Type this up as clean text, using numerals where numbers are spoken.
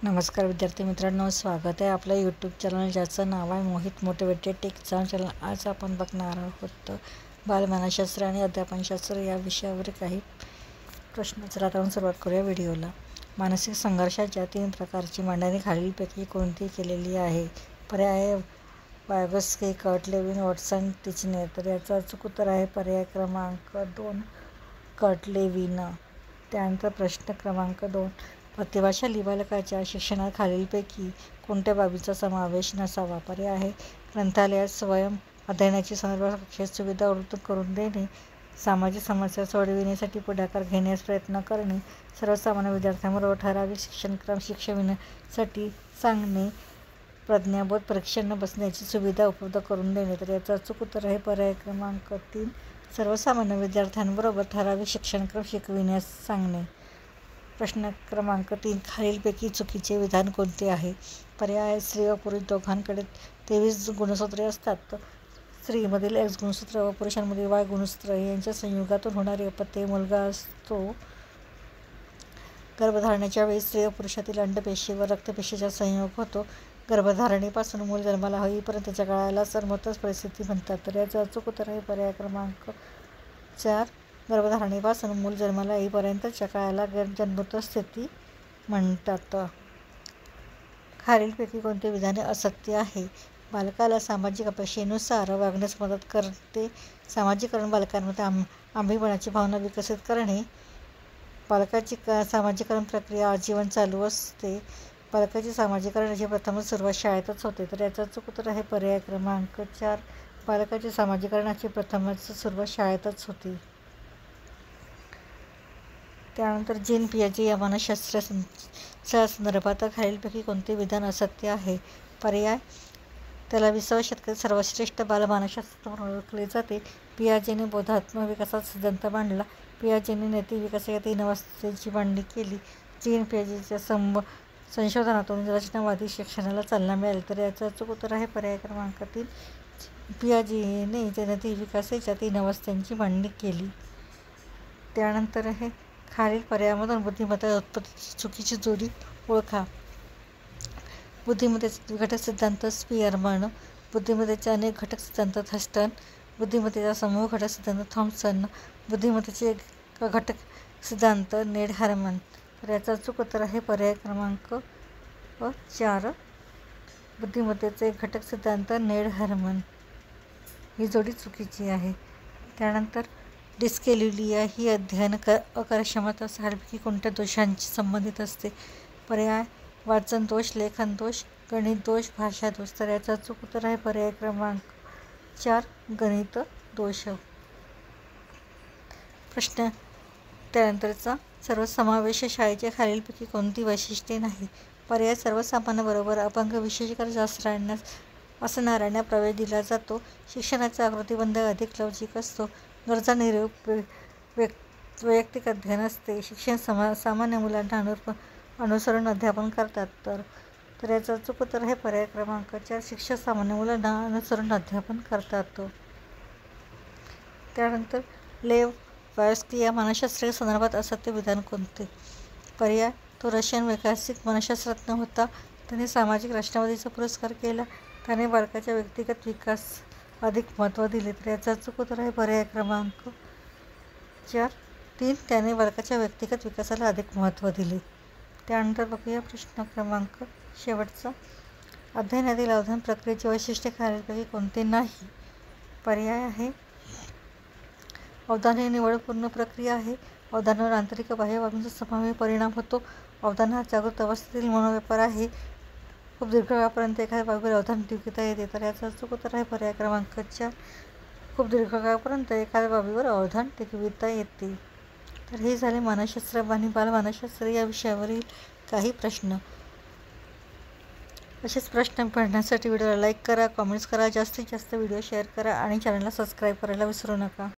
नमस्कार विद्यार्थी मित्रांनो, स्वागत आहे आपल्या यूट्यूब चॅनल ज्याचं नाव आहे मोहित मोटिवेटेड टेक चॅनल। आज आपण बघणार आहोत बालमानसशास्त्र आणि अध्यापनशास्त्र या विषयावर काही प्रश्न। चला आता आपण सुरुवात करूया व्हिडिओला। मानसिक संघर्षाच्या 3 प्रकारची मांडणी खालीलपैकी कोणती केलेली आहे? पर्याय वायगॉत्स्की, कर्ट लेविन, वॉटसन, टिचने। तर याचं अचूक उत्तर आहे पर्याय क्रमांक 2 कर्ट लेविन। त्यानंतर प्रश्न क्रमांक 2, प्रतिभाशाली बालकाच्या शिक्षणात खालीलपैकी कोणत्या बाबीचा समावेश नसावा? पर्याय आहे ग्रंथालयात स्वयं अध्ययनाची संदर्भ कक्षेत सुविधा उपलब्ध करून देणे, सामाजिक समस्या सोडविण्यासाठी पुढाकार घेण्यास प्रयत्न करणे, सर्वसामान्य विद्यार्थ्यांबरोबर ठराविक शिक्षणक्रम शिकविण्यासाठी सांगणे, प्रज्ञाबोध परीक्षांना बसण्याची सुविधा उपलब्ध करून देणे। तर याचं अचूक उत्तर आहे पर्याय क्रमांक 3 सर्वसामान्य विद्यार्थ्यांबरोबर ठराविक शिक्षणक्रम शिकविण्यास सांगणे। प्रश्न क्रमांक 3, खालीलपैकी चुकीचे विधान कोणते आहे? पर्याय आहे स्त्री व पुरुष दोघांकडे 23 गुणसूत्रे असतात, तर स्त्रीमधील X गुणसूत्र व पुरुषांमधील Y गुणसूत्र यांच्या संयोगातून होणारे अपत्य मुलगा असतो। गर्भधारणेच्या वेळी स्त्री व पुरुषातील अंडपेशी व रक्तपेशीचा संयोग होतो। गर्भधारणेपासून मूल जन्माला होईपर्यंतच्या काळाला सर्वोत्तम परिस्थिती म्हणतात। तर याचं अचूक उत्तर आहे पर्याय क्रमांक 4 गर्भधारणेपासून मूल जन्माला येईपर्यंतच्या काळाला जन्मोत्तर स्थिती म्हणतात। खालीलपैकी कोणते विधाने असत्य आहे? बालकाला सामाजिक अपेक्षेनुसार वागण्यास मदत करते। सामाजिकरण बालकांमध्ये आंधळेपणाची भावना विकसित करणे। बालकाची सामाजिकरण प्रक्रिया आजीवन चालू असते। बालकाची सामाजिकरणाची प्रथमच सुरुवात शाळेतच होते। तर याचं अचूक उत्तर आहे पर्याय क्रमांक 4 बालकाची सामाजिकरणाची प्रथमच सुरुवात शाळेतच होती। त्यानंतर जीन पियाजे या मानसशास्त्राच्या संदर्भात खालीलपैकी कोणते विधान असत्य आहे? पर्याय त्याला 20व्या शतकात सर्वश्रेष्ठ बालमानसशास्त्र म्हणून ओळखले जाते। पियाजेने बोधात्मक विकासाचा सिद्धांत मांडला। पियाजेने नैतिक विकासाच्या 3 अवस्थेची मांडणी केली। जीन पियाजेच्या संशोधनातून रचनावादी शिक्षणाला चालना मिळाली। तर याचं अचूक उत्तर आहे पर्याय क्रमांक 3 पियाजेने नैतिक विकासाच्या 3 अवस्थांची मांडणी केली। त्यानंतर आहे खालील पर्यायामधून बुद्धिमत्ता उत्पत्तीची चुकीची जोडी ओळखा। बुद्धिमत्तेचा घटक सिद्धांत स्पिअरमन, बुद्धिमत्तेचे अनेक घटक सिद्धांत थर्स्टन, बुद्धिमत्तेचा समूह घटक सिद्धांत थॉम्सन, बुद्धिमत्तेचे घटक सिद्धांत नेड हॅरमन। तर याचं अचूक उत्तर आहे पर्याय क्रमांक 4 बुद्धिमत्तेचे घटक सिद्धांत नेड हॅरमन। ही जोडी चुकीची आहे। त्यानंतर डिस्कॅल्क्युलिया ही अध्ययन अकार्यक्षमता खालीलपैकी कोणत्या दोषांशी संबंधित असते? पर्याय वाचन दोष, लेखन दोष, गणित दोष, भाषा दोष। तर याचं अचूक उत्तर आहे पर्याय क्रमांक 4 गणित दोष। प्रश्न त्यानंतरचा सर्वसमावेश शाळेच्या खालीलपैकी कोणती वैशिष्ट्ये नाही? पर्याय सर्वसामान्य बरोबर अपंग विशेषकर असणाऱ्यांना प्रवेश दिला जातो। शिक्षणाचा आकृतिबंध अधिक लवचिक असतो। गरजा निरूप वैयक्तिक अध्ययन असते। शिक्षण सामान्य मुलांना अनुसरून अध्यापन करतात। तर याचं अचूक उत्तर आहे पर्याय क्रमांक 4 शिक्षक सामान्य मुलांना अनुसरून अध्यापन करतात। त्यानंतर लेव वायगॉत्स्की या मानसशास्त्रीय संदर्भात असत्य विधान कोणते? पर्याय तो रशियन वैज्ञानिक मानसशास्त्रज्ञ होता। त्याने सामाजिक राष्ट्रवादीचा पुरस्कार केला। त्याने बालकाच्या व्यक्तिगत विकास अधिक महत्त्व दिले। तर याचं अचूक उत्तर आहे पर्याय क्रमांक 3 त्याने बालकाच्या व्यक्तिगत विकासाला अधिक महत्त्व दिले। त्यानंतर बघूया प्रश्न क्रमांक शेवटचा, अध्ययनातील अवधान प्रक्रियेची वैशिष्ट्ये खालीलपैकी कोणते नाही? पर्याय आहे अवधान ही निवडपूर्ण प्रक्रिया आहे। अवधानावर आंतरिक व बाह्य बाबींचा समन्वय परिणाम होतो। अवधान हा जागृत अवस्थेतील मनोव्यापार आहे। खूप दीर्घकाळापर्यंत एखाद्या बाबीवर अवधान टिकविता येते। तर याचं अचूक उत्तर आहे पर्याय क्रमांक 4 खूप दीर्घकाळापर्यंत एखाद्या बाबीवर अवधान टिकविता येते। तर हे झाले मानसशास्त्र आणि बालमानसशास्त्र या विषयावरील काही प्रश्न। असेच प्रश्न पडण्यासाठी व्हिडिओला लाईक करा, कमेंट्स करा, जास्तीत जास्त व्हिडिओ शेअर करा आणि चॅनलला सबस्क्राईब करायला विसरू नका।